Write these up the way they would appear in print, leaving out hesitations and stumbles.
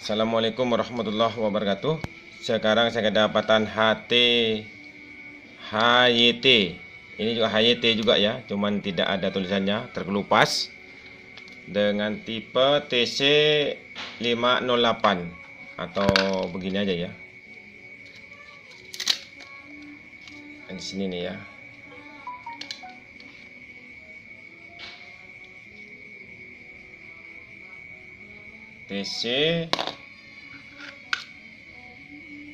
Assalamualaikum warahmatullahi wabarakatuh. Sekarang saya kedapatan HYT. Ini juga HYT juga ya, cuman tidak ada tulisannya, terkelupas. Dengan tipe TC508 atau begini aja ya. Di sini nih ya. TC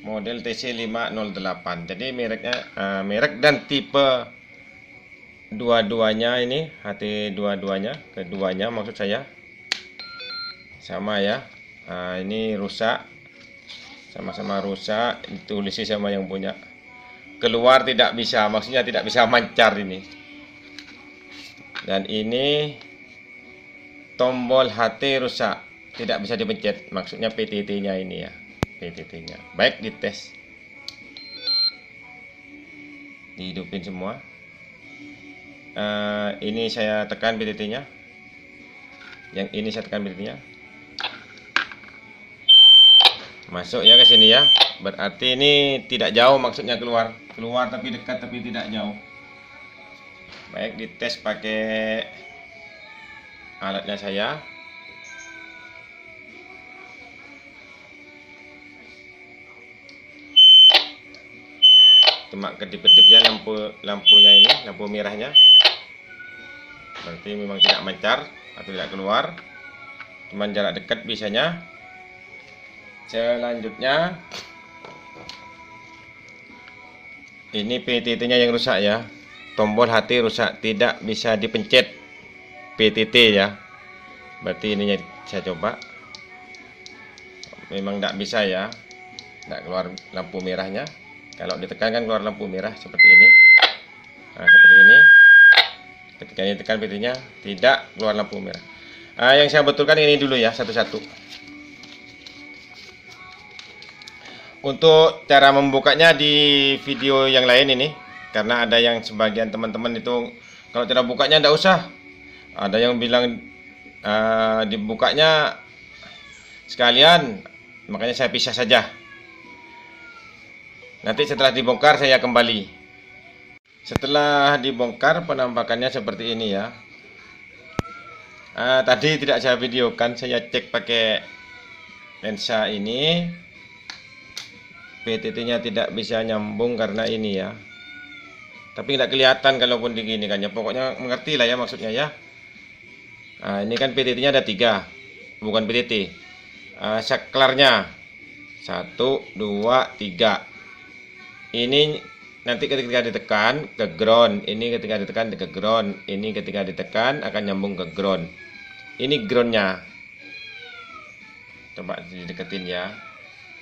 model TC508. Jadi mereknya merek dan tipe dua-duanya ini HT keduanya maksud saya sama ya. Ini rusak, sama-sama rusak. Ditulis sama yang punya. Keluar tidak bisa, maksudnya tidak bisa mancar ini. Dan ini tombol HT rusak, tidak bisa dipencet, maksudnya PTT-nya ini ya, PTT-nya. Baik, dites, dihidupin semua. Ini saya tekan PTT-nya, yang ini saya tekan PTT-nya, masuk ya ke sini ya. Berarti ini tidak jauh, maksudnya keluar tapi dekat, tapi tidak jauh. Baik, dites pakai alatnya saya. Cuma kedip-kedip ya lampunya ini, lampu merahnya. Berarti memang tidak mancar atau tidak keluar. Cuman jarak dekat bisanya. Selanjutnya ini PTT-nya yang rusak ya. Tombol HT rusak, tidak bisa dipencet PTT ya. Berarti ininya saya coba. Memang tidak bisa ya. Tidak keluar lampu merahnya. Kalau ditekan kan keluar lampu merah seperti ini. Nah, seperti ini. Ketika ditekan PT-nya tidak keluar lampu merah. Yang saya betulkan ini dulu ya, satu-satu. Untuk cara membukanya di video yang lain ini, karena ada yang sebagian teman-teman itu kalau cara bukanya tidak usah. Ada yang bilang dibukanya sekalian, makanya saya pisah saja. Nanti setelah dibongkar saya kembali. Setelah dibongkar penampakannya seperti ini ya. Tadi tidak saya videokan, saya cek pakai lensa ini. PTT-nya tidak bisa nyambung karena ini ya. Tapi tidak kelihatan kalaupun begini kan ya. Pokoknya mengerti lah ya maksudnya ya. Ini kan PTT-nya ada 3, bukan PTT. Saklarnya 1, 2, 3. Ini nanti ketika ditekan ke ground, ini ketika ditekan ke ground, ini ketika ditekan akan nyambung ke ground. Ini groundnya. Coba dideketin ya,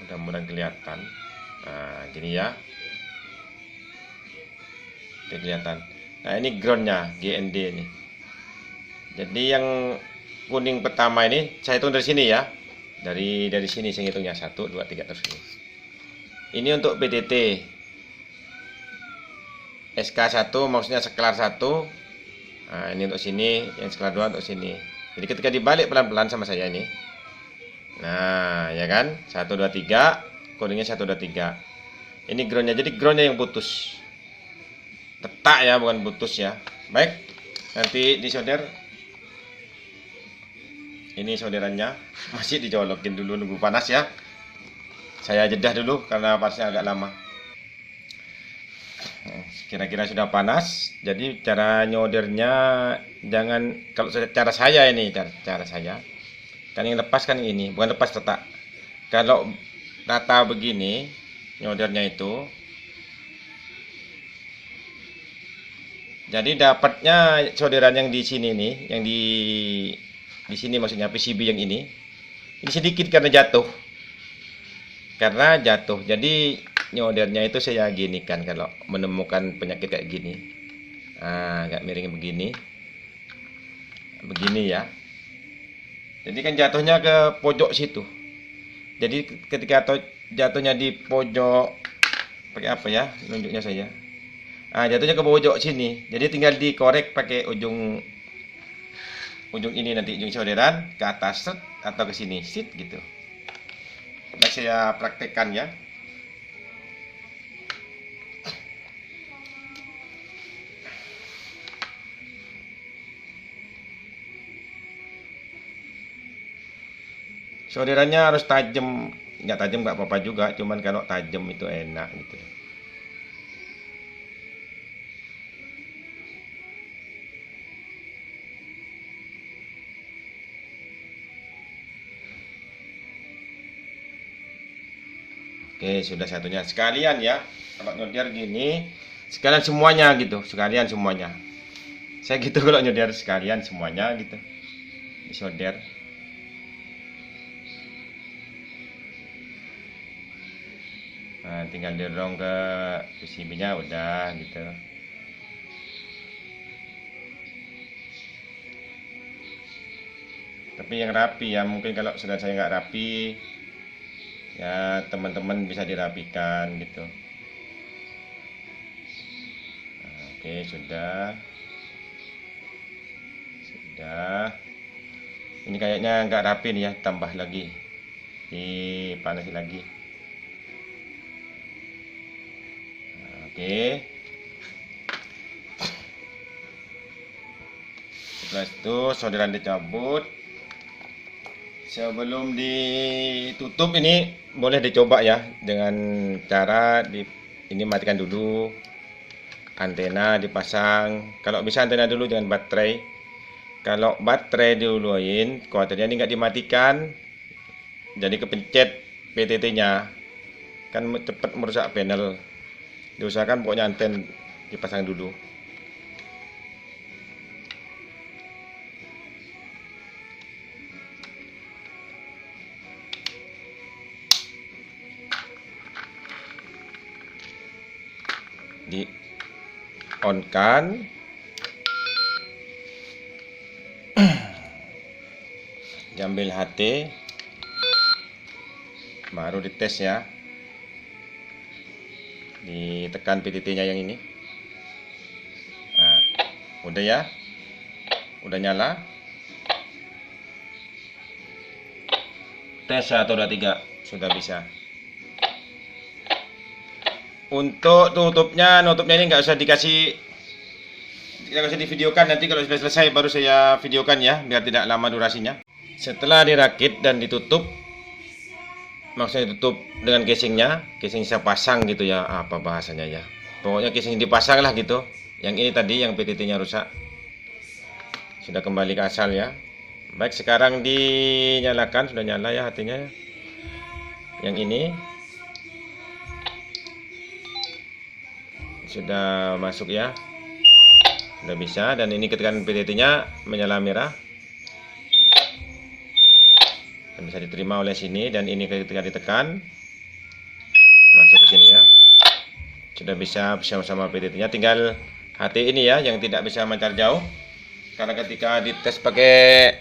mudah-mudahan kelihatan. Nah, gini ya, udah kelihatan. Nah, ini groundnya, GND ini. Jadi yang kuning pertama ini saya hitung dari sini ya, dari sini saya hitungnya 1, 2, 3 terus ini. Ini untuk PTT. SK1 maksudnya seklar 1. Nah, ini untuk sini, yang seklar 2 untuk sini. Jadi ketika dibalik pelan-pelan sama saya ini. Nah, ya kan? 1, 2, 3, kuningnya 1, 2, 3. Ini groundnya, jadi groundnya yang putus. Tetak ya, bukan putus ya. Baik, nanti disolder. Ini solderannya, masih dijolokin dulu, nunggu panas ya. Saya jedah dulu karena panasnya agak lama. Kira-kira sudah panas. Jadi cara nyodernya jangan, kalau cara saya ini, cara saya kan yang lepas kan ini, bukan lepas rata. Kalau rata begini nyodernya itu, jadi dapatnya solderan yang di sini nih, yang di sini maksudnya PCB yang ini sedikit karena jatuh. Jadi nyodernya itu saya gini kan, kalau menemukan penyakit kayak gini, agak miring begini ya. Jadi kan jatuhnya ke pojok situ. Jadi ketika jatuhnya di pojok, pakai apa ya nunjuknya saya, jatuhnya ke pojok sini. Jadi tinggal dikorek pakai ujung ini nanti, ujung solderan ke atas set, atau ke sini sit gitu. Baik, saya praktekkan ya. Solderannya harus tajam, nggak tajam nggak apa-apa juga, cuman kalau tajam itu enak gitu. Oke, sudah satunya sekalian ya. Kalau nyodar gini, sekalian semuanya gitu, sekalian semuanya. Saya gitu kalau nyodar sekalian semuanya gitu. Disolder. Nah, tinggal dorong ke PCB-nya udah gitu. Tapi yang rapi ya, mungkin kalau sudah saya nggak rapi, ya teman-teman bisa dirapikan gitu. Nah, oke, sudah. Ini kayaknya nggak rapi nih ya, tambah lagi, dipanasin lagi. Nah, oke, setelah itu solderan dicabut. Sebelum ditutup ini boleh dicoba ya dengan cara ini matikan dulu, antena dipasang. Kalau bisa antena dulu, jangan baterai. Kalau baterai duluin, kuarternya ini nggak dimatikan, jadi kepencet PTT-nya, kan cepat merusak panel. Diusahakan pokoknya anten dipasang dulu. Di on kan, diambil HT, baru dites ya, ditekan PTT-nya yang ini. Nah, udah ya, udah nyala. Tes 1 2 3 sudah bisa. Untuk nutupnya ini nggak usah divideokan, nanti kalau sudah selesai baru saya videokan ya, biar tidak lama durasinya. Setelah dirakit dan ditutup, maksudnya ditutup dengan casingnya, casing saya pasang gitu ya, apa bahasanya ya, pokoknya casing dipasang lah gitu. Yang ini tadi yang PTT-nya rusak, sudah kembali ke asal ya. Baik, sekarang dinyalakan, sudah nyala ya hatinya. Yang ini sudah masuk ya, sudah bisa. Dan ini ketika PTT-nya menyala merah, dan bisa diterima oleh sini. Dan ini ketika ditekan masuk ke sini ya, sudah bisa bersama-sama PTT-nya. Tinggal HT ini ya yang tidak bisa mancar jauh, karena ketika dites pakai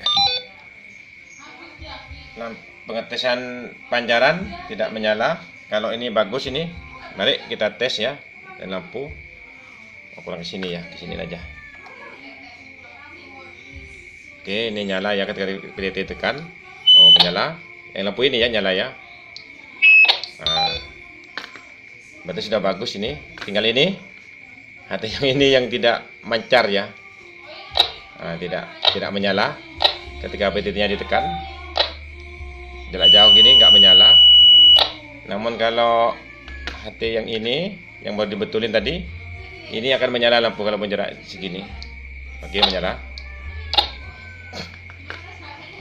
pengetesan pancaran tidak menyala. Kalau ini bagus ini, mari kita tes ya. Dan lampu kurang ke sini ya, ke sini aja. Oke, ini nyala ya ketika PTT tekan. Oh, menyala. Yang lampu ini ya nyala ya. Nah, berarti sudah bagus ini. Tinggal ini HT yang ini yang tidak mancar ya. Nah, tidak menyala ketika PTT-nya ditekan. Jarak jauh gini nggak menyala. Namun kalau HT yang ini yang baru dibetulin tadi, ini akan menyala lampu kalau jarak segini. Oke, menyala.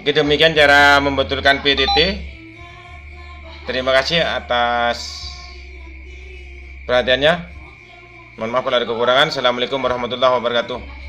Oke, demikian cara membetulkan PTT. Terima kasih atas perhatiannya. Mohon maaf kalau ada kekurangan. Assalamualaikum warahmatullahi wabarakatuh.